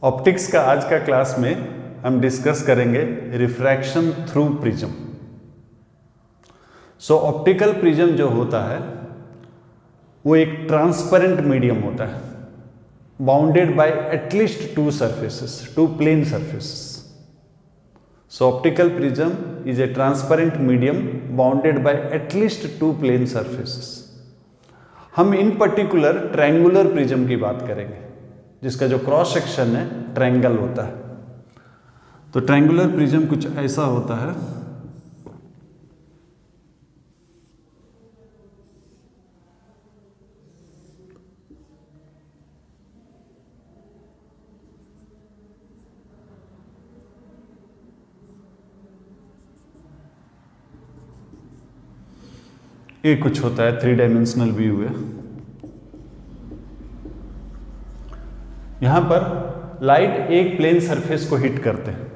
Optics का आज का क्लास में हम डिस्कस करेंगे refraction through prism. So optical prism जो होता है वो एक ट्रांसपेरेंट मीडियम होता है, bounded by at least two surfaces, two plane surfaces. So optical prism is a transparent medium bounded by at least two plane surfaces. हम इन पर्टिकुलर ट्रायंगुलर प्रिज्म की बात करेंगे जिसका जो क्रॉस सेक्शन है ट्रायंगल होता है। तो ट्रायंगुलर प्रिज्म कुछ ऐसा होता है। ये कुछ होता है, 3 डायमेंशनल व्यू है। यहां पर लाइट एक प्लेन सरफेस को हिट करते हैं।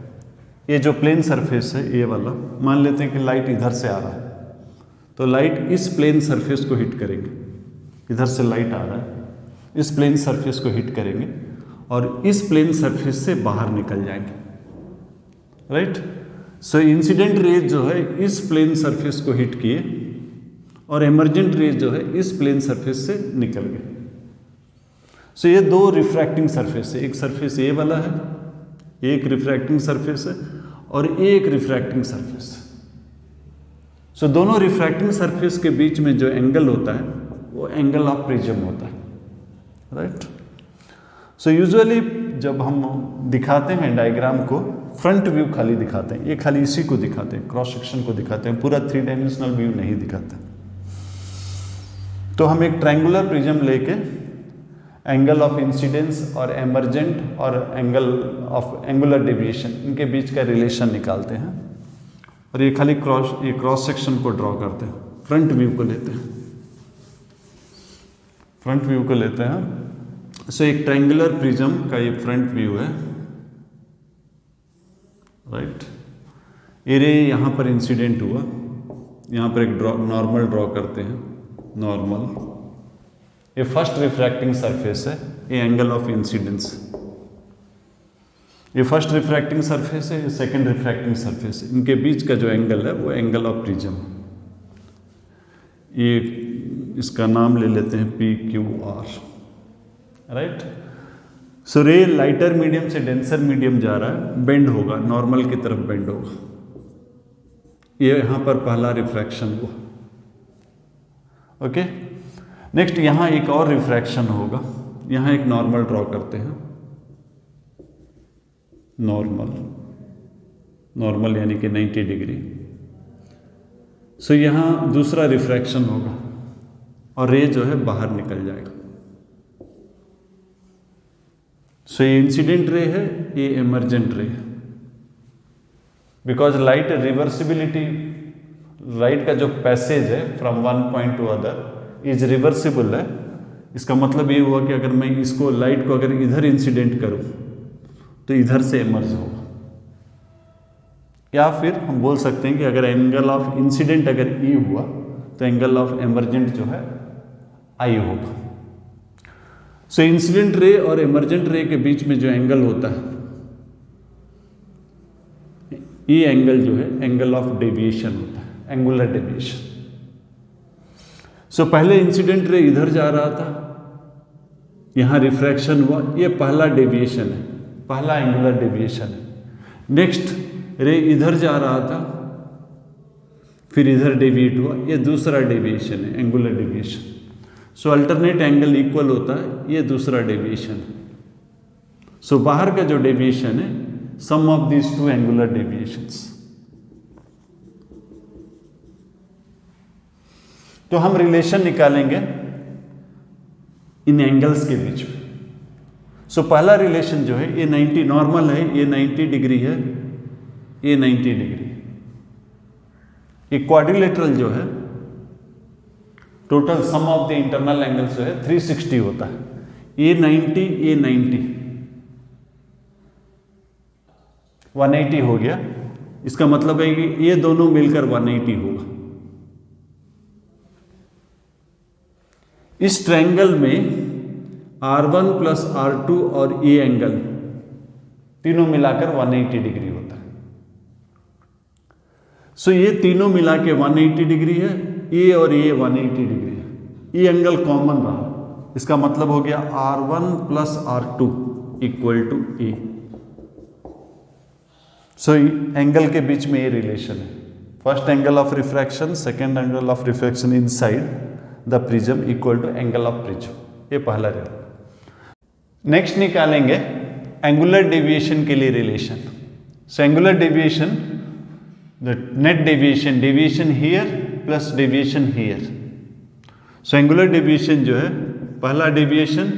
ये जो प्लेन सरफेस है ये वाला, मान लेते हैं कि लाइट इधर से आ रहा है, तो लाइट इस प्लेन सरफेस को हिट करेंगे। इधर से लाइट आ रहा है, इस प्लेन सरफेस को हिट करेंगे और इस प्लेन सरफेस से बाहर निकल जाएंगे, राइट। सो इंसिडेंट रेज जो है इस प्लेन सरफेस को हिट किए और एमर्जेंट रेज जो है इस प्लेन सरफेस से निकल गए। सो ये दो रिफ्रैक्टिंग सरफेस है, एक सरफेस ये वाला है, एक रिफ्रैक्टिंग सरफेस है और एक रिफ्रैक्टिंग सरफेस है। सो दोनों रिफ्रैक्टिंग सरफेस के बीच में जो एंगल होता है वो एंगल ऑफ प्रिज्म होता है, राइट। सो यूजुअली जब हम दिखाते हैं डायग्राम को, फ्रंट व्यू खाली दिखाते हैं, ये खाली इसी को दिखाते हैं, क्रॉस सेक्शन को दिखाते हैं, पूरा 3 डायमेंशनल व्यू नहीं दिखाते। तो हम एक ट्रायंगुलर प्रिज्म लेके एंगल ऑफ इंसिडेंस और एमर्जेंट और एंगल ऑफ एंगुलर डेविएशन, इनके बीच का रिलेशन निकालते हैं और ये खाली क्रॉस सेक्शन को ड्रॉ करते हैं। फ्रंट व्यू को लेते हैं, फ्रंट व्यू को लेते हैं। सो एक ट्रायंगुलर प्रिज्म का ये फ्रंट व्यू है, राइट। ये रे यहाँ पर इंसिडेंट हुआ, यहाँ पर एक नॉर्मल ड्रॉ करते हैं, नॉर्मल। ये फर्स्ट रिफ्रैक्टिंग सरफेस है, ये एंगल ऑफ इंसिडेंस। ये फर्स्ट रिफ्रैक्टिंग सरफेस है, ये सेकंड रिफ्रैक्टिंग सरफेस है, इनके बीच का जो एंगल है वो एंगल ऑफ प्रिज्म। ये इसका नाम ले लेते हैं PQR, right. So ray lighter medium से डेंसर मीडियम जा रहा है, बेंड होगा, नॉर्मल की तरफ बेंड होगा। ये यहां पर पहला रिफ्रैक्शन हुआ, ओके। नेक्स्ट यहां एक और रिफ्रैक्शन होगा, यहां एक नॉर्मल ड्रॉ करते हैं, नॉर्मल, नॉर्मल यानी कि 90 डिग्री। सो यहां दूसरा रिफ्रैक्शन होगा और रे जो है बाहर निकल जाएगा। सो ये इंसिडेंट रे है, ये इमर्जेंट रे है। बिकॉज लाइट रिवर्सिबिलिटी, लाइट का जो पैसेज है from one point two other is reversible है। इसका मतलब ये हुआ कि अगर मैं इसको, लाइट को अगर इधर इंसिडेंट करूं तो इधर से इमर्ज होगा, या फिर हम बोल सकते हैं कि अगर एंगल ऑफ इंसिडेंट अगर E हुआ तो एंगल ऑफ एमर्जेंट जो है I होगा। सो इंसिडेंट रे और एमर्जेंट रे के बीच में जो एंगल होता है, ये एंगल जो है एंगल ऑफ डेविएशन होता है, एंगुलर डेविएशन। सो पहले इंसिडेंट रे इधर जा रहा था, यहां रिफ्रैक्शन हुआ, ये पहला डेविएशन है, पहला एंगुलर डेविएशन है। नेक्स्ट रे इधर जा रहा था, फिर इधर डेविएट हुआ, ये दूसरा डेविएशन है, एंगुलर डेविएशन। सो अल्टरनेट एंगल इक्वल होता है, ये दूसरा डेविएशन है। सो बाहर का जो डेविएशन है, sum of these two angular deviations. तो हम रिलेशन निकालेंगे इन एंगल्स के बीच में। सो पहला रिलेशन जो है, ये 90 नॉर्मल है, ये 90 डिग्री है, ये 90 डिग्री। ये क्वाड्रिलेटरल जो है, total sum of the internal angles जो है 360 होता है। ये 90, ये 90, 180 हो गया। इसका मतलब है कि ये दोनों मिलकर 180 होगा। इस ट्रायंगल में R1 प्लस R2 और ये एंगल तीनों मिलाकर 180 डिग्री होता है। सो ये तीनों मिला के 180 डिग्री है, ये और ये 180 डिग्री है। ये एंगल कॉमन रहा, इसका मतलब हो गया R1 plus R2 equal to A. So angle के बीच में ये रिलेशन है, first angle of refraction, second angle of refraction inside the prism equal to angle of prism. ये पहला रिलेशन। नेक्स्ट निकालेंगे एंगुलर डेविएशन के लिए relation. So angular deviation, the net deviation, deviation here plus deviation here. So angular deviation जो है, पहला deviation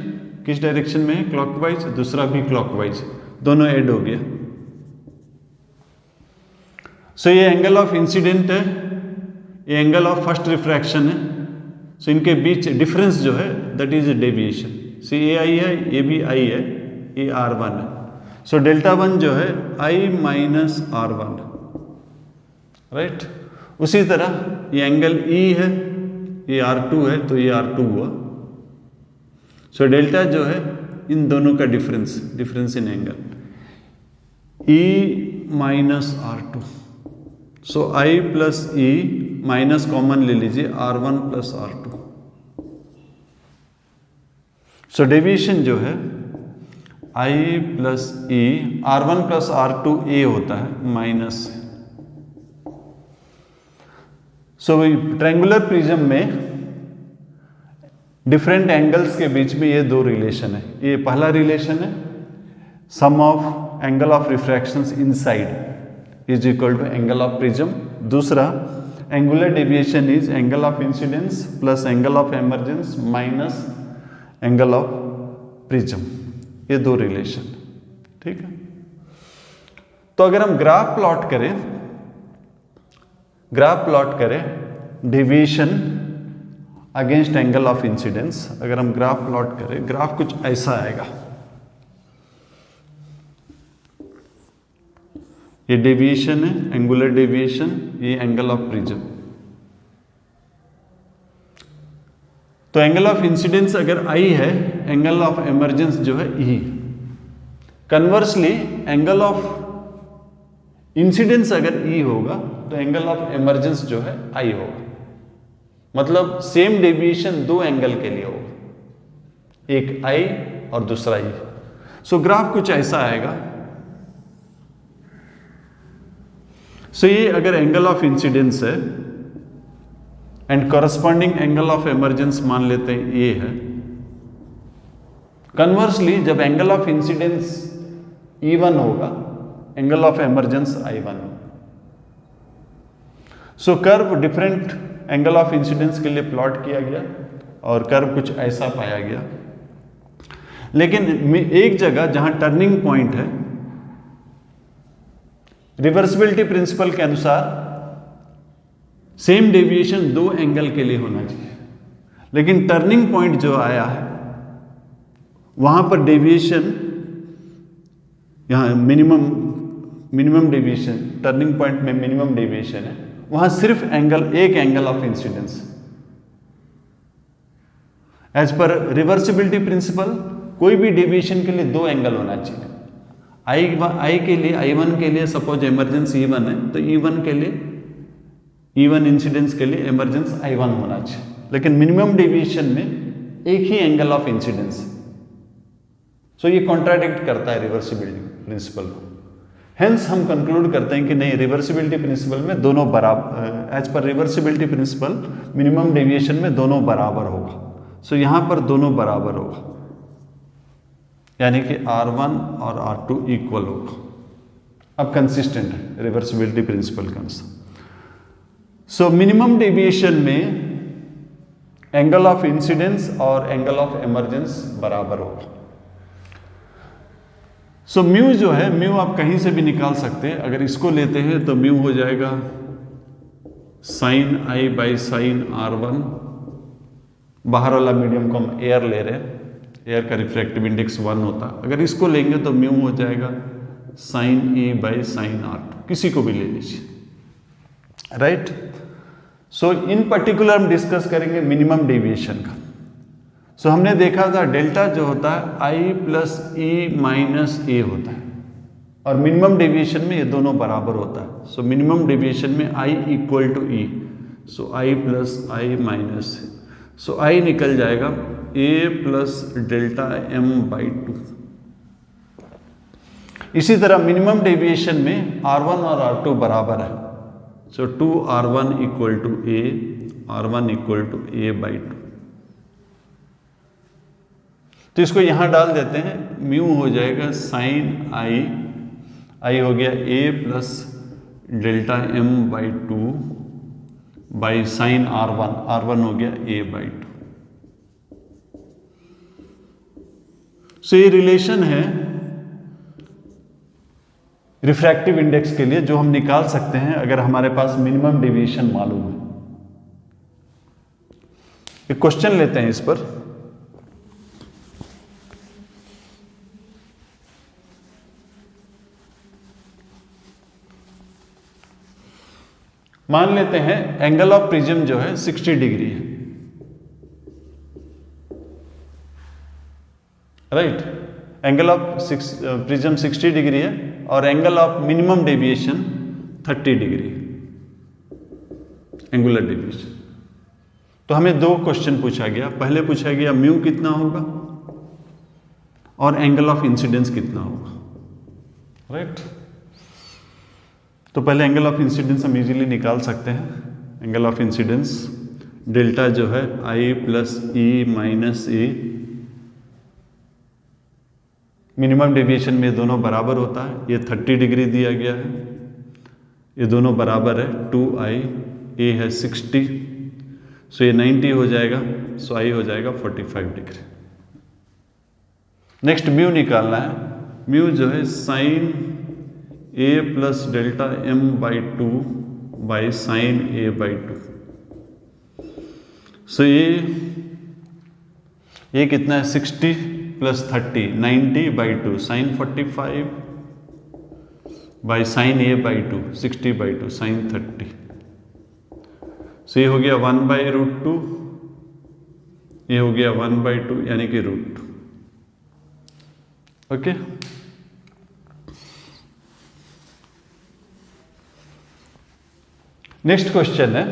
किस डायरेक्शन में है, क्लॉकवाइज, दूसरा भी क्लॉकवाइज, दोनों ऐड हो गया। सो ये एंगल ऑफ इंसिडेंट है, ये एंगल ऑफ फर्स्ट रिफ्रैक्शन है। सो इनके बीच डिफरेंस जो है दैट इज डेविएशन। सी ए आई है, ये भी आई है, ये R1 है। सो डेल्टा 1 जो है I माइनस R1, राइट। उसी तरह ये एंगल E है, ये R2 है, तो ये R2 हुआ। सो डेल्टा जो है इन दोनों का difference in angle, E minus R2। So I plus E minus common ले लीजिए, R1 प्लस R2। सो डेविएशन जो है I plus E, R1 plus R2 A होता है माइनस। सो ट्रायंगुलर प्रिज्म में डिफरेंट एंगल्स के बीच में ये दो रिलेशन है। ये पहला रिलेशन है, sum of angle of refractions inside is equal to angle of prism. दूसरा angular deviation is angle of incidence plus angle of emergence minus angle of prism. ये दो रिलेशन, ठीक है। तो अगर हम ग्राफ प्लॉट करें deviation against angle of incidence, अगर हम ग्राफ प्लॉट करें, ग्राफ कुछ ऐसा आएगा। ये डेविएशन है, एंगुलर डेविएशन, ये एंगल ऑफ प्रिज्म। तो एंगल ऑफ इंसिडेंस अगर I है, एंगल ऑफ एमर्जेंस जो है E। Conversely angle of incidence अगर E होगा तो एंगल ऑफ एमर्जेंस जो है I होगा। मतलब सेम डेविएशन दो एंगल के लिए होगा, एक I और दूसरा E। सो ग्राफ कुछ ऐसा आएगा। सो ये अगर एंगल ऑफ इंसिडेंस है and corresponding angle of emergence मान लेते हैं ये है। कन्वर्सली जब एंगल ऑफ इंसिडेंस E1 होगा, एंगल ऑफ एमर्जेंस I1 होगा। So curve different angle of incidence के लिए प्लॉट किया गया और कर्व कुछ ऐसा पाया गया। लेकिन एक जगह जहां टर्निंग पॉइंट है, रिवर्सिबिलिटी प्रिंसिपल के अनुसार सेम डेविएशन दो एंगल के लिए होना चाहिए, लेकिन टर्निंग पॉइंट जो आया है वहां पर डेविएशन, यहां मिनिमम डेविएशन, टर्निंग पॉइंट में मिनिमम डेविएशन है, वहां सिर्फ एक angle of incidence. As per reversibility principle कोई भी डेविएशन के लिए दो एंगल होना चाहिए। I के लिए, I1 के लिए सपोज एमर्जेंस E1 है, तो E1 के लिए, E1 इंसिडेंस के लिए एमर्जेंस I1 होना चाहिए। लेकिन मिनिमम डेविएशन में एक ही एंगल ऑफ इंसिडेंस। सो ये कॉन्ट्राडिक्ट करता है रिवर्सिबिलिटी प्रिंसिपल को। हेंस हम कंक्लूड करते हैं कि नहीं, रिवर्सिबिलिटी प्रिंसिपल में दोनों बराबर, as per reversibility principal minimum deviation में दोनों बराबर होगा। सो यहां पर दोनों बराबर होगा, यानी कि R1 और R2 इक्वल होगा। अब कंसिस्टेंट है रिवर्सिबिलिटी प्रिंसिपल के अनुसार। सो मिनिमम डेविएशन में एंगल ऑफ इंसिडेंस और एंगल ऑफ एमर्जेंस बराबर होगा। सो म्यू जो है, म्यू आप कहीं से भी निकाल सकते हैं। अगर इसको लेते हैं तो म्यू हो जाएगा sign I by sine R1। बाहर वाला मीडियम को हम एयर ले रहे हैं, एयर का रिफ्रैक्टिव इंडेक्स 1 होता है। अगर इसको लेंगे तो म्यू हो जाएगा sign E by sine R2, किसी को भी ले लीजिए, राइट। सो इन पर्टिकुलर हम डिस्कस करेंगे मिनिमम डेविएशन का। हमने देखा था डेल्टा जो होता है I plus E minus A होता है। और मिनिमम डेविएशन में ये दोनों बराबर होता है। सो मिनिमम डेविएशन में I equal to E, so I plus I minus, so I निकल जाएगा A plus delta M by 2। इसी तरह मिनिमम डेविएशन में R1 और R2 बराबर है, so 2R1 equal to A, R1 equal to A by 2। तो इसको यहां डाल देते हैं, म्यू हो जाएगा साइन आई, आई हो गया A plus delta M by 2 by sine R1, R1 हो गया ए बाई 2। सो ये रिलेशन है रिफ्रैक्टिव इंडेक्स के लिए जो हम निकाल सकते हैं अगर हमारे पास मिनिमम डेविएशन मालूम है। एक क्वेश्चन लेते हैं इस पर। मान लेते हैं एंगल ऑफ प्रिज्म जो है 60 डिग्री है, right. Angle of prism 60 degree है और angle of minimum deviation 30 degree है, एंगुलर डेविएशन। तो हमें दो क्वेश्चन पूछा गया। पहले पूछा गया म्यू कितना होगा और एंगल ऑफ इंसिडेंस कितना होगा, राइट। तो पहले एंगल ऑफ इंसिडेंस हम इजीली निकाल सकते हैं। एंगल ऑफ इंसिडेंस डेल्टा जो है आई प्लस ई माइनस ए, मिनिमम डेविएशन में दोनों बराबर होता है। ये 30 डिग्री दिया गया है, ये दोनों बराबर है 2i, ए है 60, सो ये 90 हो जाएगा, सो आई हो जाएगा 45 डिग्री। नेक्स्ट म्यू निकालना है। म्यू जो है sine A plus delta M by 2 by sine A by 2। So ये कितना है 60 plus 30, 90 by 2 sine 45 by sine A by 2, 60 by 2 sine 30। So ये हो गया 1 बाई रूट 2, ये हो गया 1 बाई 2 यानी कि रूट 2। ओके, नेक्स्ट क्वेश्चन है,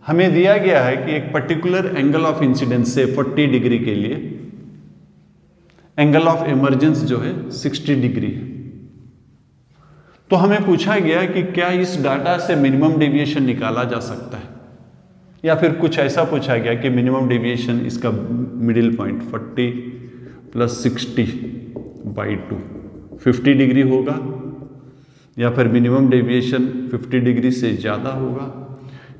हमें दिया गया है कि एक पर्टिकुलर एंगल ऑफ इंसिडेंस से 40 डिग्री के लिए एंगल ऑफ इमर्जेंस जो है 60 डिग्री है। तो हमें पूछा गया कि क्या इस डाटा से मिनिमम डेविएशन निकाला जा सकता है, या फिर कुछ ऐसा पूछा गया कि मिनिमम डेविएशन इसका middle point 40 plus 60 by 2 50 degree होगा, या फिर मिनिमम डेविएशन 50 डिग्री से ज़्यादा होगा,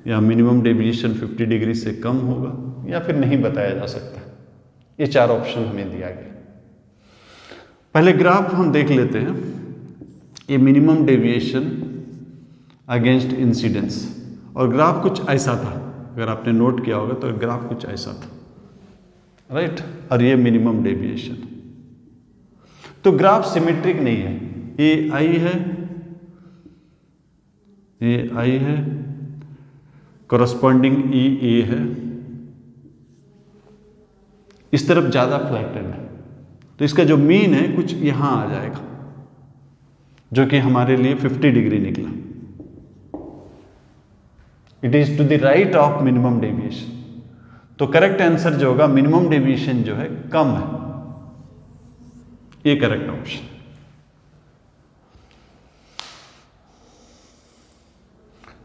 या मिनिमम डेविएशन 50 डिग्री से कम होगा, या फिर नहीं बताया जा सकता। ये चार ऑप्शन हमें दिया गया। पहले ग्राफ हम देख लेते हैं। ये मिनिमम डेविएशन अगेंस्ट इंसिडेंस, और ग्राफ कुछ ऐसा था, अगर आपने नोट किया होगा तो ग्राफ कुछ ऐसा था, राइट। और ये मिनिमम डेविएशन, तो ग्राफ सिमेट्रिक नहीं है। ये आई है, ये आई है, कॉरस्पॉन्डिंग ई ए है, इस तरफ ज्यादा फ्लैटेंड है, तो इसका जो मीन है कुछ यहां आ जाएगा, जो कि हमारे लिए 50 डिग्री निकला। It is to the right of minimum deviation. तो करेक्ट आंसर जो होगा, मिनिमम डेविएशन जो है कम है, ये करेक्ट ऑप्शन।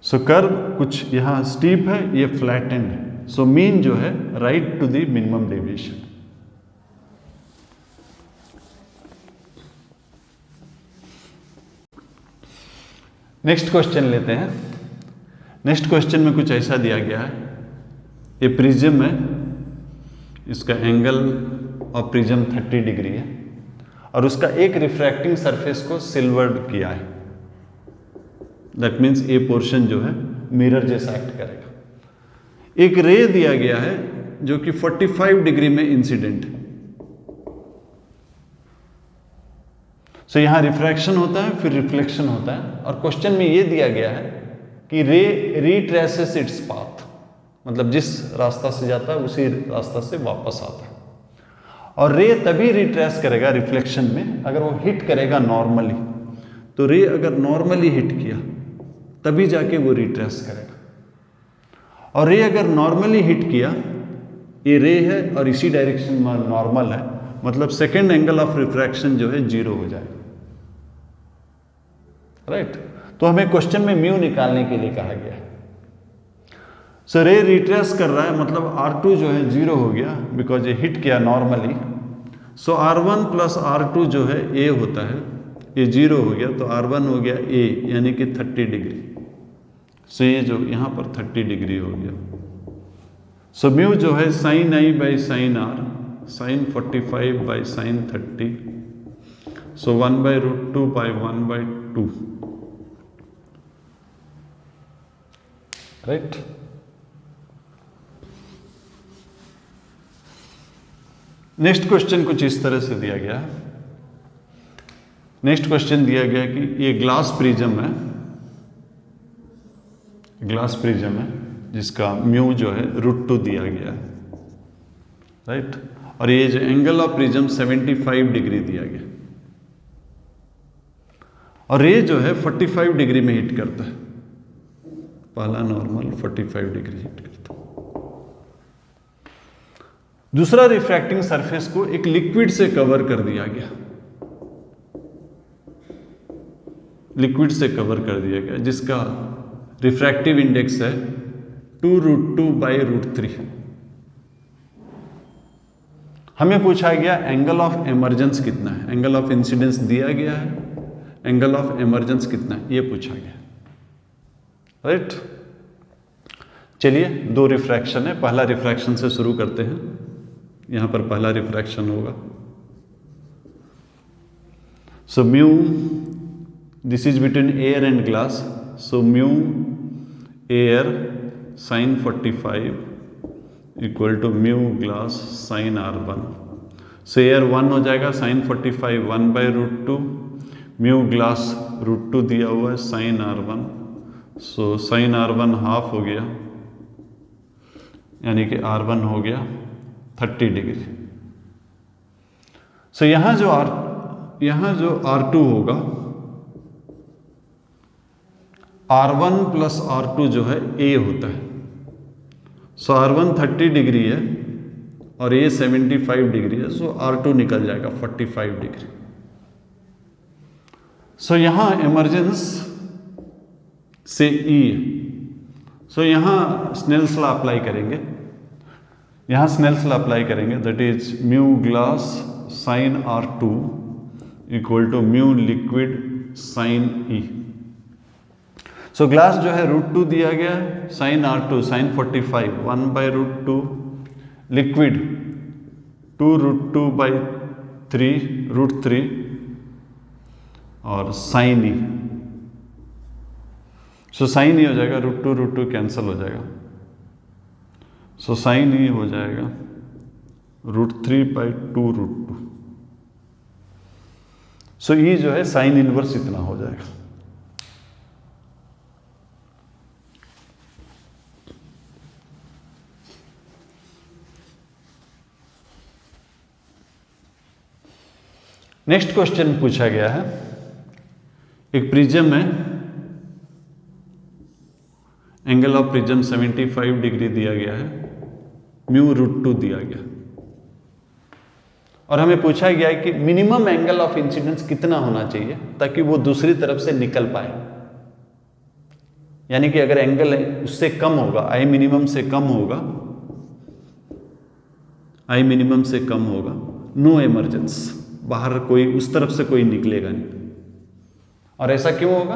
सो कर्व कुछ यहां स्टीप है, ये फ्लैटेंड है, सो मीन जो है right to the minimum deviation. Next question लेते हैं। नेक्स्ट क्वेश्चन में कुछ ऐसा दिया गया है, ये प्रिज्म है, इसका एंगल ऑफ प्रिज्म 30 डिग्री है, और उसका एक रिफ्रैक्टिंग सरफेस को सिल्वर्ड किया है। दैट मीन्स ए पोर्शन जो है मिरर जैसा एक्ट करेगा। एक रे दिया गया है जो कि 45 डिग्री में इंसिडेंट है। सो यहां रिफ्रैक्शन होता है, फिर रिफ्लेक्शन होता है, और क्वेश्चन में यह दिया गया है कि रे रिट्रेसेस इट्स पाथ, मतलब जिस रास्ता से जाता है उसी रास्ता से वापस आता है। और रे तभी रिट्रेस करेगा रिफ्लेक्शन में अगर वो हिट करेगा नॉर्मली। तो रे अगर नॉर्मली हिट किया तभी जाके वो रिट्रेस करेगा। और रे अगर नॉर्मली हिट किया, ये रे है और इसी डायरेक्शन में नॉर्मल है, मतलब सेकेंड एंगल ऑफ रिफ्रैक्शन जो है 0 हो जाएगा। राइट? तो हमें क्वेश्चन में म्यू निकालने के लिए कहा गया है। सो रे रिट्रेस कर रहा है, मतलब R2 जो है 0 हो गया बिकॉज ये हिट किया नॉर्मली। सो R1 प्लस R2 जो है A होता है, ये 0 हो गया तो R1 हो गया A, यानी कि 30 डिग्री। सो ये जो यहाँ पर 30 डिग्री हो गया। सो म्यू जो है sine I by sine R, sine 45 by sine 30, so 1/√2 by 1/2। Right? Next question कुछ इस तरह से दिया गया है। नेक्स्ट क्वेश्चन दिया गया कि ये ग्लास प्रिज्म है, ग्लास प्रिज्म है जिसका म्यू जो है √2 दिया गया है। राइट? और ये जो एंगल ऑफ प्रिज्म 75 डिग्री दिया गया, और ये जो है 45 डिग्री में हिट करता है। पहला नॉर्मल 45 डिग्री हिट करता है। दूसरा रिफ्रैक्टिंग सरफेस को एक लिक्विड से कवर कर दिया गया, लिक्विड से कवर कर दिया गया, जिसका रिफ्रैक्टिव इंडेक्स है 2√2 बाई √3। हमें पूछा गया एंगल ऑफ एमर्जेंस कितना है, एंगल ऑफ इंसिडेंस दिया गया है, एंगल ऑफ एमर्जेंस कितना है ये पूछा गया। राइट? चलिए, दो रिफ्रैक्शन है, पहला रिफ्रैक्शन से शुरू करते हैं। यहां पर पहला रिफ्रैक्शन होगा। So mu, this is between air and glass, so mu air sine 45 equal to mu glass sine R1। So air 1 हो जाएगा, साइन 45 1/√2, म्यू ग्लास √2 दिया हुआ है, sign R1। So sine R1 half हो गया, यानी कि R1 हो गया 30 डिग्री। सो यहां जो R2 होगा, R1 प्लस R2 जो है A होता है। सो R1 30 डिग्री है और A 75 डिग्री है, सो R2 निकल जाएगा 45 डिग्री। सो यहां इमरजेंस से E, सो यहां स्नेल्स लॉ अप्लाई करेंगे, यहां स्नेल्स लॉ अप्लाई करेंगे, that is mu glass sine R2 equal to mu liquid sine E। So glass जो है √2 दिया गया है, sign R2 sign 45 1/√2, liquid 2√2 by 3 और sine E। So sine E हो जाएगा, √2 कैंसिल हो जाएगा, सो साइन E हो जाएगा √3/2√2। सो E जो है साइन इनवर्स इतना हो जाएगा। नेक्स्ट क्वेश्चन पूछा गया है, एक प्रिज्म है, एंगल ऑफ प्रिज्म 75 डिग्री दिया गया है, म्यू √2 दिया गया, और हमें पूछा गया है कि मिनिमम एंगल ऑफ इंसिडेंस कितना होना चाहिए ताकि वो दूसरी तरफ से निकल पाए। यानी कि अगर एंगल उससे कम होगा, आई मिनिमम से कम होगा, आई मिनिमम से कम होगा, नो इमरजेंस, बाहर कोई उस तरफ से कोई निकलेगा नहीं। और ऐसा क्यों होगा?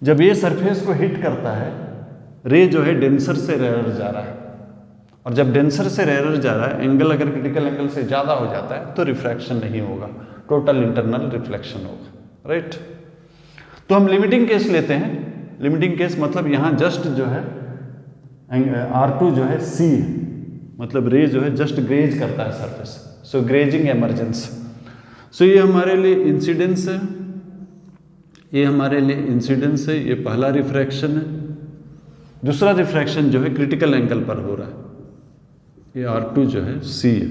जब ये सरफेस को हिट करता है, रे जो है डेंसर से रेयर जा रहा है, और जब डेंसर से रेयर जा रहा है, एंगल अगर क्रिटिकल एंगल से ज़्यादा हो जाता है तो रिफ्रैक्शन नहीं होगा, टोटल इंटरनल रिफ्लेक्शन होगा। राइट? तो हम लिमिटिंग केस लेते हैं। लिमिटिंग केस मतलब यहाँ जस्ट जो है R2 जो है C, मतलब रे जो है जस्ट ग्रेज करता है सरफेस, सो ग्रेजिंग इमरजेंस। सो ये हमारे लिए इंसिडेंस है, ये हमारे लिए इंसिडेंस है, ये पहला रिफ्रैक्शन है। दूसरा रिफ्रैक्शन जो है क्रिटिकल एंगल पर हो रहा है, ये R2 जो है C है,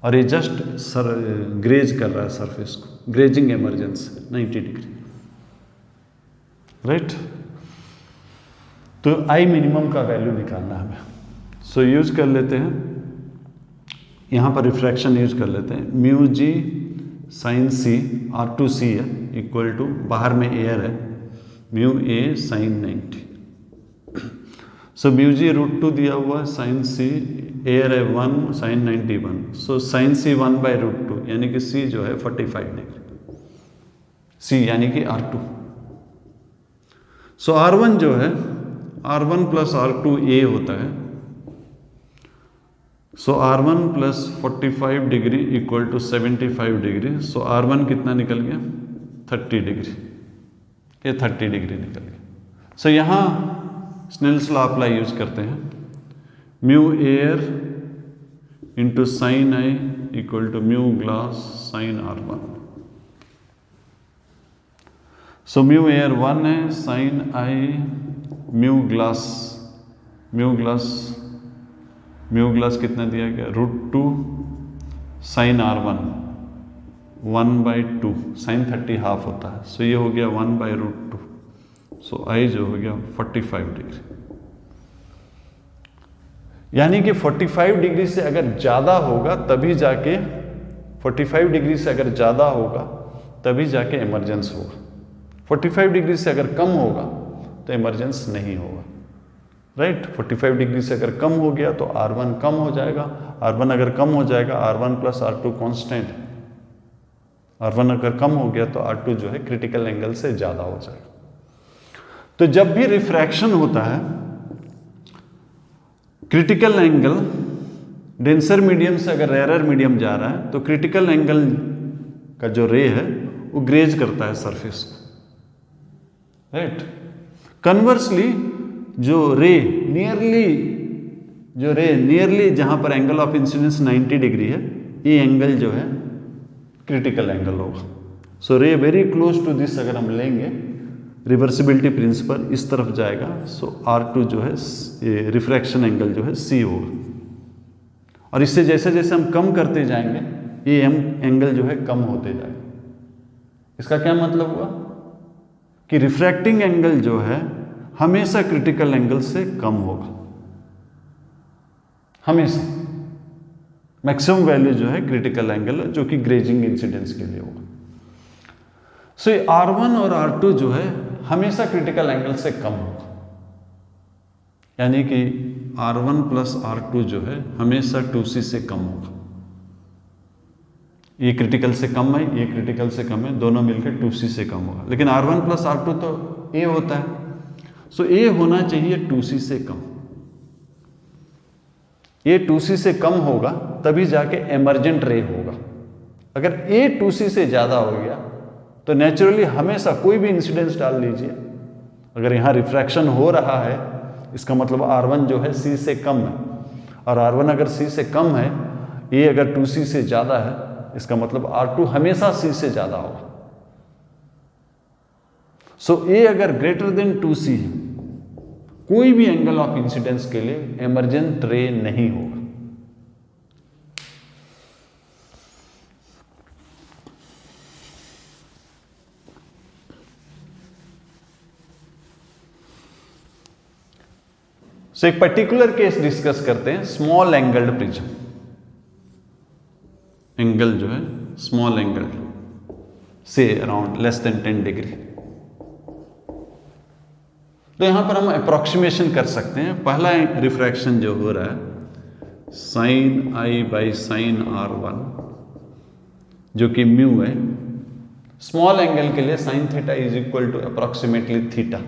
और ये जस्ट ग्रेज कर रहा है सरफेस को, ग्रेजिंग इमर्जेंस 90 डिग्री, राइट। तो आई मिनिमम का वैल्यू निकालना है हमें। सो यूज कर लेते हैं, यहाँ पर रिफ्रैक्शन यूज कर लेते हैं, म्यू जी साइन सी, R2C है, इक्वल टू बाहर में एयर है, mu A sign 90। So mu G √2 दिया हुआ है, साइन सी एयर है 1, साइन 91। सो साइन सी 1/√2 यानी कि सी जो है 45 डिग्री, सी यानी कि R2। सो R1 जो है R1 + R2A होता है। So R1 + 45 degree equal to 75 degree. So R1 कितना निकल गया? 30 डिग्री, ये 30 डिग्री निकल गया। सो यहाँ स्नेल्स लॉ अप्लाई यूज करते हैं, mu air into sine I equal to mu glass sine R1। So mu air 1 है, साइन आई म्यू ग्लास कितना दिया गया? √2 साइन R1 1/2, साइन 30 हाफ होता है। सो ये हो गया 1/√2। सो आई जो हो गया 45 डिग्री, यानी कि 45 डिग्री से अगर ज़्यादा होगा तभी जाके 45 डिग्री से अगर ज़्यादा होगा तभी जाके इमरजेंस होगा। 45 डिग्री से अगर कम होगा तो इमरजेंस नहीं होगा, राइट। 45 डिग्री से अगर कम हो गया तो R1 कम हो जाएगा, R1 अगर कम हो जाएगा, R1 + R2 कांस्टेंट, R1 अगर कम हो गया तो R2 जो है क्रिटिकल एंगल से ज़्यादा हो जाएगा। तो जब भी रिफ्रैक्शन होता है, क्रिटिकल एंगल डेंसर मीडियम से अगर रेयर मीडियम जा रहा है तो क्रिटिकल एंगल का जो रे है वो ग्रेज करता है सरफेस को, राइट। कन्वर्सली जो रे नियरली जहां पर एंगल ऑफ इंसिडेंस 90 डिग्री है, ये एंगल जो है क्रिटिकल एंगल होगा। सो रे वेरी क्लोज टू दिस अगर हम लेंगे, रिवर्सिबिलिटी प्रिंसिपल इस तरफ जाएगा। सो R2 जो है ये रिफ्रैक्शन एंगल जो है C होगा, और इससे जैसे जैसे हम कम करते जाएंगे ये एंगल जो है कम होते जाएगा। इसका क्या मतलब हुआ कि रिफ्रैक्टिंग एंगल जो है हमेशा क्रिटिकल एंगल से कम होगा, हमेशा। मैक्सिमम वैल्यू जो है क्रिटिकल एंगल जो कि ग्रेजिंग इंसिडेंस के लिए होगा। सो ये R1 और R2 जो है हमेशा क्रिटिकल एंगल से कम होगा, यानी कि R1 + R2 जो है हमेशा 2C से कम होगा। ये क्रिटिकल से कम है, ये क्रिटिकल से कम है, दोनों मिलकर 2C से कम होगा। लेकिन R1 + R2 तो A होता है, सो A होना चाहिए 2C से कम। ये 2C से कम होगा तभी जाके एमर्जेंट रे होगा। अगर A 2C से ज़्यादा हो गया तो नेचुरली हमेशा कोई भी इंसिडेंस डाल लीजिए, अगर यहाँ रिफ्रैक्शन हो रहा है इसका मतलब R1 जो है C से कम है, और R1 अगर C से कम है, A अगर 2C से ज़्यादा है, इसका मतलब R2 हमेशा C से ज़्यादा होगा। सो A अगर ग्रेटर देन 2C है, कोई भी एंगल ऑफ इंसिडेंस के लिए एमर्जेंट रे नहीं होगा। सो एक पर्टिकुलर केस डिस्कस करते हैं, स्मॉल एंगल्ड प्रिज्म। एंगल जो है स्मॉल एंगल से अराउंड लेस देन 10 डिग्री। तो यहां पर हम अप्रोक्सीमेशन कर सकते हैं। पहला रिफ्रैक्शन जो हो रहा है साइन I/sin R1 जो कि म्यू है, स्मॉल एंगल के लिए sin θ = अप्रोक्सीमेटली थीटा।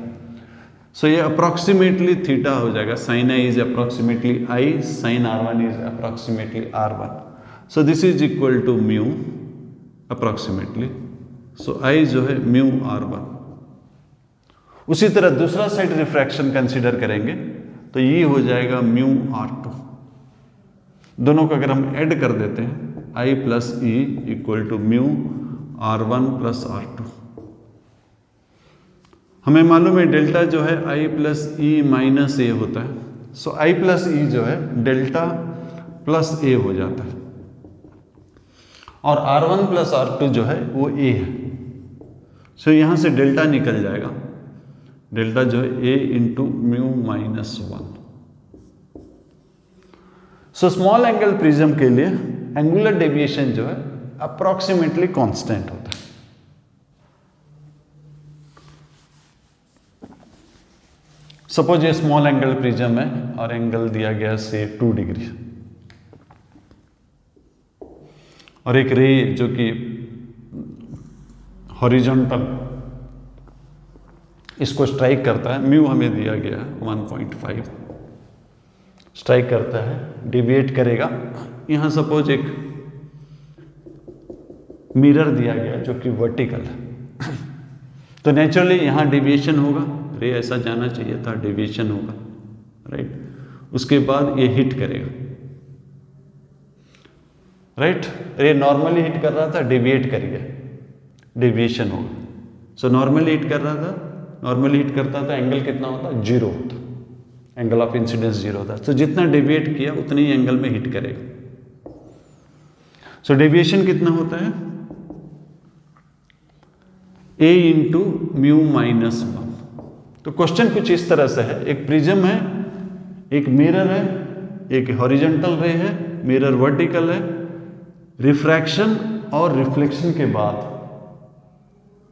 सो ये अप्रोक्सीमेटली थीटा हो जाएगा। sin I is approximately I, sin R1 is approximately R1। So this is equal to mu approximately. So I जो है म्यू R1। उसी तरह दूसरा साइड रिफ्रैक्शन कंसीडर करेंगे तो ये हो जाएगा म्यू R2। दोनों को अगर हम ऐड कर देते हैं I + E = mu R1 + R2। हमें मालूम है डेल्टा जो है I + E - A होता है। सो I + E जो है डेल्टा + A हो जाता है। और R1 प्लस R2 जो है वो A है। सो यहां से डेल्टा निकल जाएगा, डेल्टा जो है A into mu minus 1। So small angle prism के लिए एंगुलर डेविएशन जो है अप्रोक्सीमेटली कांस्टेंट होता है। सपोज ये स्मॉल एंगल प्रिज्म है और एंगल दिया गया से 2 डिग्री, और एक रे जो कि हॉरिजॉन्टल इसको स्ट्राइक करता है, म्यू हमें दिया गया 1.5, स्ट्राइक करता है, डिविएट करेगा। यहां सपोज एक मिरर दिया गया जो कि वर्टिकल है, तो नेचुरली यहां डेविएशन होगा, रे ऐसा जाना चाहिए था, डेविएशन होगा, राइट। उसके बाद ये हिट करेगा, राइट। रे नॉर्मली हिट कर रहा था, डेविएट कर गया, डेविएशन होगा। सो नॉर्मली हिट कर रहा था, नॉर्मली हिट करता था, एंगल कितना होता, 0 होता, एंगल ऑफ इंसिडेंस 0 होता। तो जितना डेविएट किया उतने ही एंगल में हिट करेगा। सो डेविएशन कितना होता है, A इंटू म्यू माइनस 1। तो क्वेश्चन कुछ इस तरह से है, एक प्रिज्म है, एक मिरर है, एक हॉरिजॉन्टल रे है, मिरर वर्टिकल है, रिफ्रैक्शन और रिफ्लेक्शन के बाद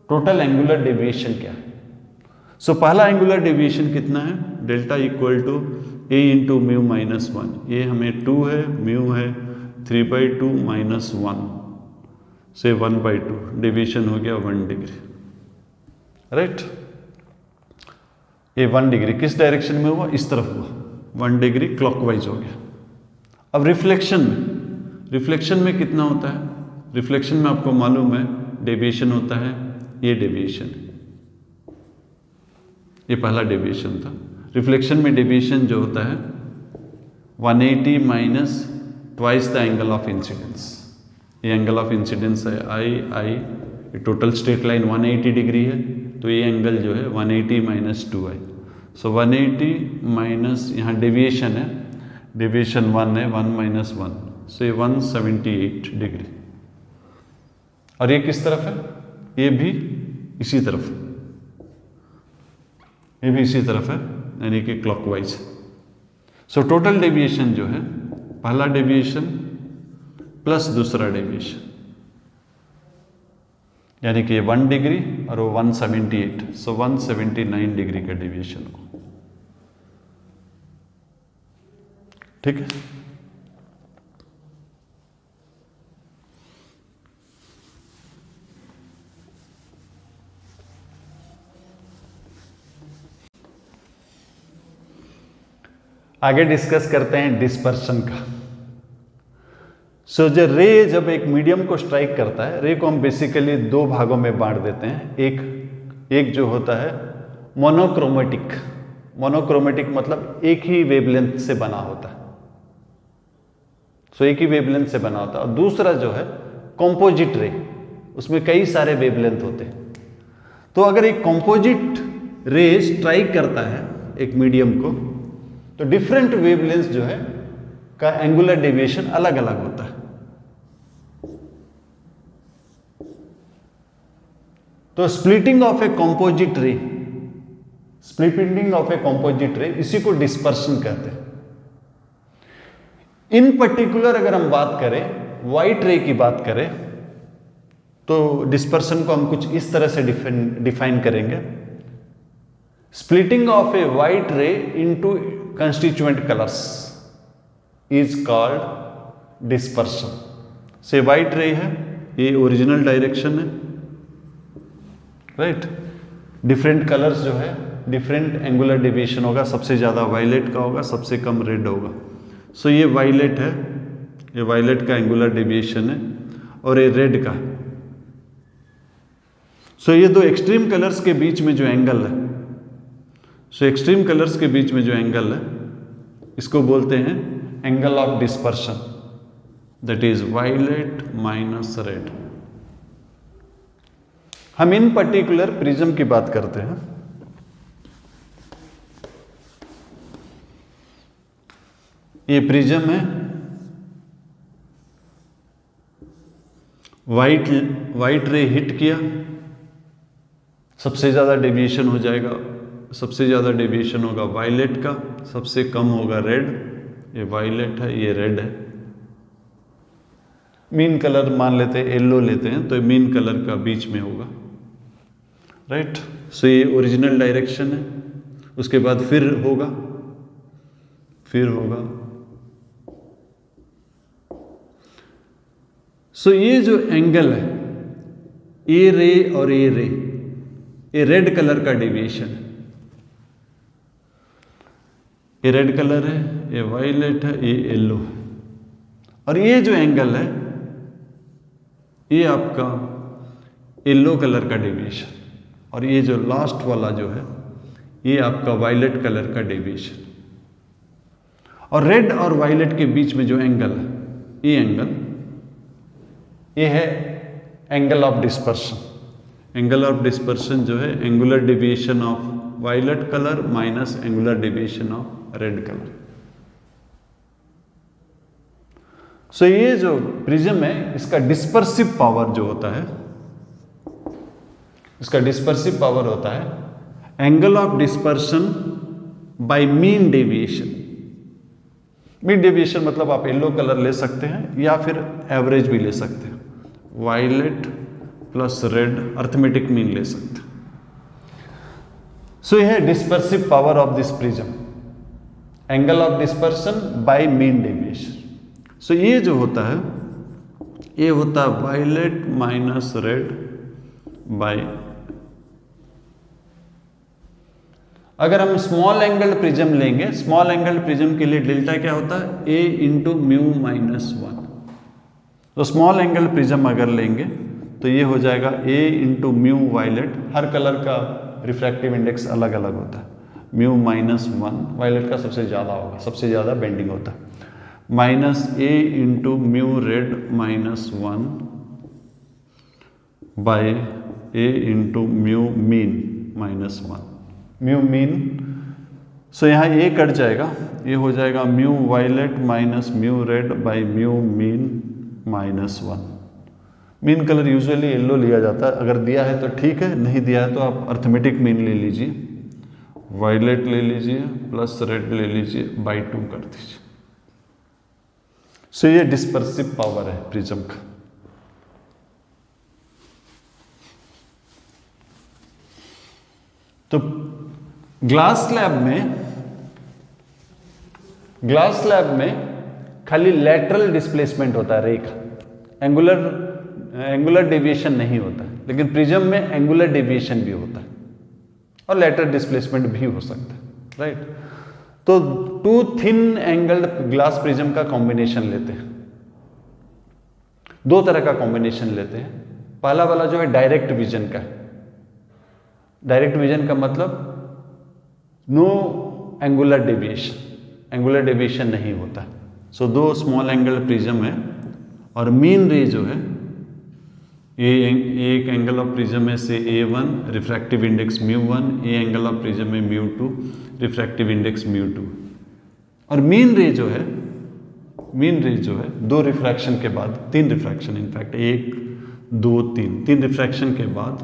टोटल एंगुलर डेविएशन क्या है। सो पहला एंगुलर डेविएशन कितना है, delta equal to A into mu minus 1। ये हमें 2 है, म्यू है 3/2 माइनस 1 से 1/2, डेविएशन हो गया 1 डिग्री, राइट। ये 1 डिग्री किस डायरेक्शन में हुआ, इस तरफ हुआ, 1 डिग्री क्लॉकवाइज हो गया। अब रिफ्लेक्शन में कितना होता है, रिफ्लेक्शन में आपको मालूम है डेविएशन होता है, ये डेविएशन, ये पहला डेविएशन था। रिफ्लेक्शन में डेविएशन जो होता है 180 minus twice the angle of incidence. ये एंगल ऑफ इंसिडेंस है आई, टोटल स्ट्रेट लाइन 180 डिग्री है, तो ये एंगल जो है 180 माइनस 2i। सो 180 माइनस, यहाँ डेविएशन है, डेविएशन 1 है, 1 माइनस 1, सो ये 178 डिग्री। और ये किस तरफ है, ये भी इसी तरफ, ये भी इसी तरफ है, यानी कि क्लॉकवाइज। सो टोटल डेविएशन जो है, पहला डेविएशन प्लस दूसरा डेविएशन, यानी कि 1 डिग्री और वो 178, सो 179 डिग्री का डेविएशन हो, ठीक है। आगे डिस्कस करते हैं डिस्पर्शन का। सो जो रे जब एक मीडियम को स्ट्राइक करता है, रे को हम बेसिकली 2 भागों में बांट देते हैं। एक जो होता है मोनोक्रोमेटिक, मोनोक्रोमेटिक मतलब एक ही वेवलेंथ से बना होता है, सो एक ही वेवलेंथ से बना होता है। और दूसरा जो है कॉम्पोजिट रे, उसमें कई सारे वेवलेंथ होते हैं। तो अगर एक कॉम्पोजिट रे स्ट्राइक करता है एक मीडियम को, तो डिफरेंट वेवलेंथ जो है का एंगुलर डेविएशन अलग अलग होता है। तो स्प्लिटिंग ऑफ ए कॉम्पोजिट रे, स्प्लिटिंग ऑफ ए कॉम्पोजिट रे, इसी को डिस्पर्शन कहते हैं। इन पर्टिकुलर अगर हम बात करें, व्हाइट रे की बात करें, तो डिस्पर्शन को हम कुछ इस तरह से डिफाइन करेंगे। स्प्लिटिंग ऑफ ए व्हाइट रे into constituent colours is called dispersion. से व्हाइट रे है, ये ओरिजिनल डायरेक्शन है, राइट। डिफरेंट कलर्स जो है डिफरेंट एंगुलर डेविएशन होगा, सबसे ज़्यादा वायलेट का होगा, सबसे कम रेड होगा। सो ये वायलेट है, ये वायलेट का एंगुलर डेविएशन है, और ये रेड का। सो ये 2 एक्सट्रीम कलर्स के बीच में जो एंगल है, सो एक्सट्रीम कलर्स के बीच में जो एंगल है, इसको बोलते हैं angle of dispersion, that is violet minus red. हम इन पर्टिकुलर प्रिज्म की बात करते हैं। ये प्रिज्म है, वाइट रे हिट किया, सबसे ज़्यादा डेविएशन हो जाएगा, सबसे ज़्यादा डेविएशन होगा वायलेट का, सबसे कम होगा रेड। ये वायलेट है, ये रेड है। मीन कलर मान लेते हैं येलो लेते हैं, तो मीन कलर का बीच में होगा, राइट। सो ये ओरिजिनल डायरेक्शन है। उसके बाद फिर होगा सो ये जो एंगल है, ए रे और ए रे, ये रेड कलर का डेविएशन है। ये रेड कलर है, ये वायलेट है, ये येलो है। और ये जो एंगल है, ये आपका येलो कलर का डेविएशन, और ये जो लास्ट वाला जो है, ये आपका वायलेट कलर का डेविएशन। और रेड और वायलेट के बीच में जो एंगल है, ये एंगल, ये है angle of dispersion. Angle of dispersion जो है angular deviation of violet colour minus angular deviation of red colour. So ये जो प्रिज्म है, इसका डिस्पर्सिव पावर जो होता है, इसका डिस्पर्सिव पावर होता है angle of dispersion by mean deviation. Mean deviation मतलब आप येलो कलर ले सकते हैं या फिर एवरेज भी ले सकते हैं। Violet plus red arithmetic mean ले सकते हैं। सो यह है dispersive power of this prism, angle of dispersion by mean deviation. So ये जो होता है, ये होता है वायलेट माइनस रेड बाय, अगर हम स्मॉल एंगल प्रिज्म लेंगे, स्मॉल एंगल प्रिज्म के लिए डेल्टा क्या होता है, ए इंटू म्यू माइनस 1। तो स्मॉल एंगल प्रिज्म अगर लेंगे तो ये हो जाएगा ए इंटू म्यू वायलेट, हर कलर का रिफ्रैक्टिव इंडेक्स अलग अलग होता है, म्यू माइनस 1, वायलेट का सबसे ज़्यादा होगा, सबसे ज़्यादा बेंडिंग होता है, minus A into mu red minus 1 by A into mu mean minus 1, mu mean. So यहाँ ए कट जाएगा, ये हो जाएगा mu violet minus mu red by mu mean minus 1। Mean colour usually yellow लिया जाता है, अगर दिया है तो ठीक है, नहीं दिया है तो आप अर्थमेटिक मीन ले लीजिए, वायलेट ले लीजिए प्लस रेड ले लीजिए, बाय 2 कर दीजिए। सो ये डिस्पर्सिव पावर है प्रिज्म का। तो ग्लास स्लैब में खाली लेटरल डिस्प्लेसमेंट होता है रे का, एंगुलर डेविएशन नहीं होता है, लेकिन प्रिज्म में एंगुलर डेविएशन भी होता है और लेटरल डिस्प्लेसमेंट भी हो सकता है, राइट। तो 2 थिन एंगल्ड ग्लास प्रिज्म का कॉम्बिनेशन लेते हैं, 2 तरह का कॉम्बिनेशन लेते हैं। पहला वाला जो है डायरेक्ट विजन का है। डायरेक्ट विजन का मतलब no angular deviation, angular deviation नहीं होता है। सो 2 स्मॉल एंगल प्रिज्म है और मीन रे जो है, ये एक एंगल ऑफ प्रिज्म है से A1, रिफ्रैक्टिव इंडेक्स μ1, ये एंगल ऑफ प्रिज्म है μ2, रिफ्रैक्टिव इंडेक्स μ2। और मीन रे जो है 2 रिफ्रैक्शन के बाद, 3 रिफ्रैक्शन इनफैक्ट 1 2 3 रिफ्रैक्शन के बाद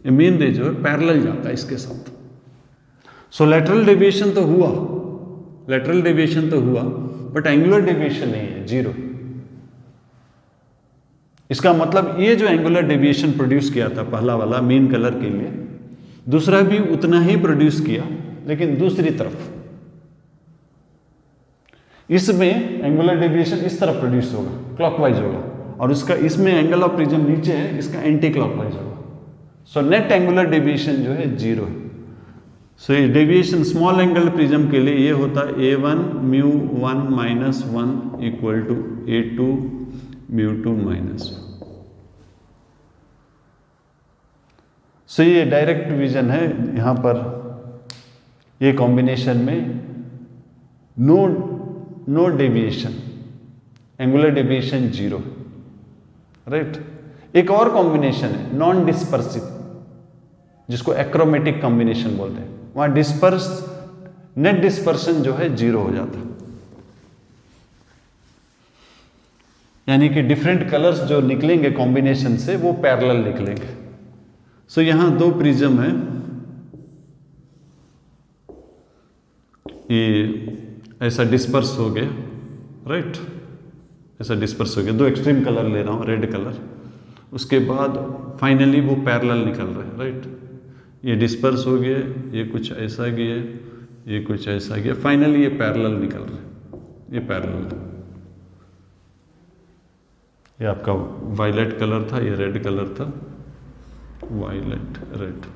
ये मीन रे जो है पैरेलल जाता है इसके साथ। सो लेटरल डेविएशन तो हुआ, बट एंगुलर डेविएशन नहीं है, 0। इसका मतलब ये जो एंगुलर डेविएशन प्रोड्यूस किया था पहला वाला मीन कलर के लिए, दूसरा भी उतना ही प्रोड्यूस किया, लेकिन दूसरी तरफ। इसमें एंगुलर डेविएशन इस तरफ प्रोड्यूस होगा, क्लॉकवाइज होगा, और उसका इसमें एंगल ऑफ प्रिज्म नीचे है, इसका एंटी क्लॉकवाइज होगा। सो नेट एंगुलर डेविएशन जो है 0 है। सो ये डेविएशन स्मॉल एंगल प्रिज्म के लिए ये होता है A1 μ1 minus 1 equal to A2 μ2 minus 1। So ये डायरेक्ट विजन है। यहाँ पर ये कॉम्बिनेशन में no deviation, angular deviation 0, right. एक और कॉम्बिनेशन है नॉन डिस्पर्सिव, जिसको एक्रोमेटिक कॉम्बिनेशन बोलते हैं। वहां नेट डिस्पर्शन जो है 0 हो जाता है। यानी कि डिफरेंट कलर्स जो निकलेंगे कॉम्बिनेशन से वो पैरेलल निकलेंगे। सो यहां दो प्रिज्म है, ये ऐसा डिस्पर्स हो गया, राइट, ऐसा डिस्पर्स हो गया, दो एक्सट्रीम कलर ले रहा हूं, रेड कलर, उसके बाद फाइनली वो पैरेलल निकल रहे हैं, राइट, ये डिस्पर्स हो गया, ये कुछ ऐसा गया, ये कुछ ऐसा गया, फाइनली ये पैरेलल निकल रहे हैं, ये पैरेलल। ये आपका वायलेट कलर था, ये रेड कलर था, वायलेट रेड।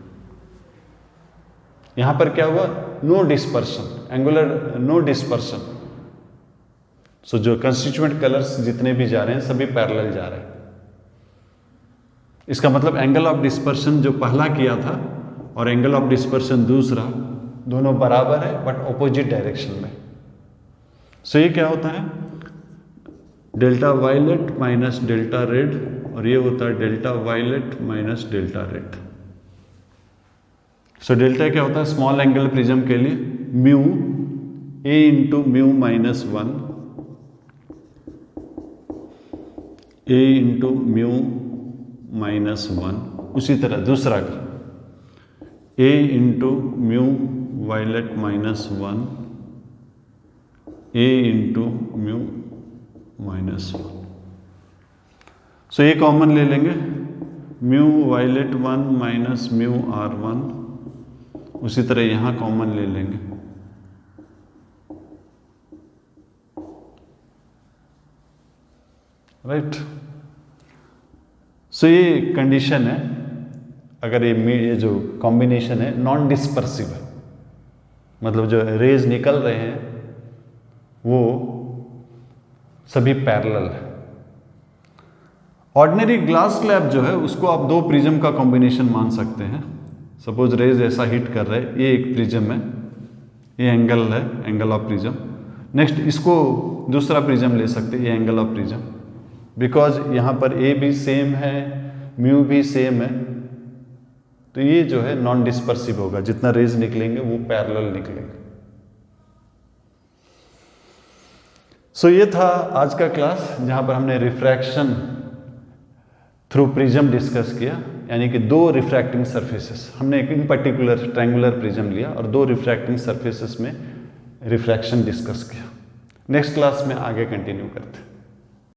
यहां पर क्या हुआ, no dispersion, angular no dispersion. So जो कंस्टिट्यूएंट कलर्स जितने भी जा रहे हैं सभी पैरेलल जा रहे हैं। इसका मतलब एंगल ऑफ डिस्पर्शन जो पहला किया था और एंगल ऑफ डिस्पर्शन दूसरा, दोनों बराबर है बट ऑपोजिट डायरेक्शन में। सो ये क्या होता है, delta violet minus delta red, और ये होता है delta violet minus delta red. So delta क्या होता है, स्मॉल एंगल प्रिज्म के लिए mu A into mu minus 1, A into mu minus 1। उसी तरह दूसरा A into mu violet minus 1, A into mu minus 1। So ये कॉमन ले लेंगे, mu violet 1 minus mu R1, उसी तरह यहां कॉमन ले लेंगे, राइट। सो ये कंडीशन है, अगर ये जो कॉम्बिनेशन है नॉन डिस्पर्सिव है, मतलब जो रेज निकल रहे हैं वो सभी पैरेलल है। ऑर्डिनरी ग्लास स्लैब जो है उसको आप दो प्रिज्म का कॉम्बिनेशन मान सकते हैं। सपोज रेज ऐसा हिट कर रहे हैं, ये एक प्रिज्म है, ये एंगल है, एंगल ऑफ प्रिज्म। नेक्स्ट इसको दूसरा प्रिज्म ले सकते हैं, ये एंगल ऑफ प्रिज्म, बिकॉज यहां पर ए भी सेम है, म्यू भी सेम है, तो ये जो है नॉन डिस्पर्सिव होगा, जितना रेज निकलेंगे वो पैरेलल निकलेंगे। सो ये था आज का क्लास, जहां पर हमने रिफ्रैक्शन थ्रू प्रिज्म डिस्कस किया, यानी कि दो रिफ्रैक्टिंग सरफेसेस, हमने एक इन पर्टिकुलर ट्रायंगुलर प्रिज्म लिया और दो रिफ्रैक्टिंग सरफेसेस में रिफ्रैक्शन डिस्कस किया। नेक्स्ट क्लास में आगे कंटिन्यू करते हैं।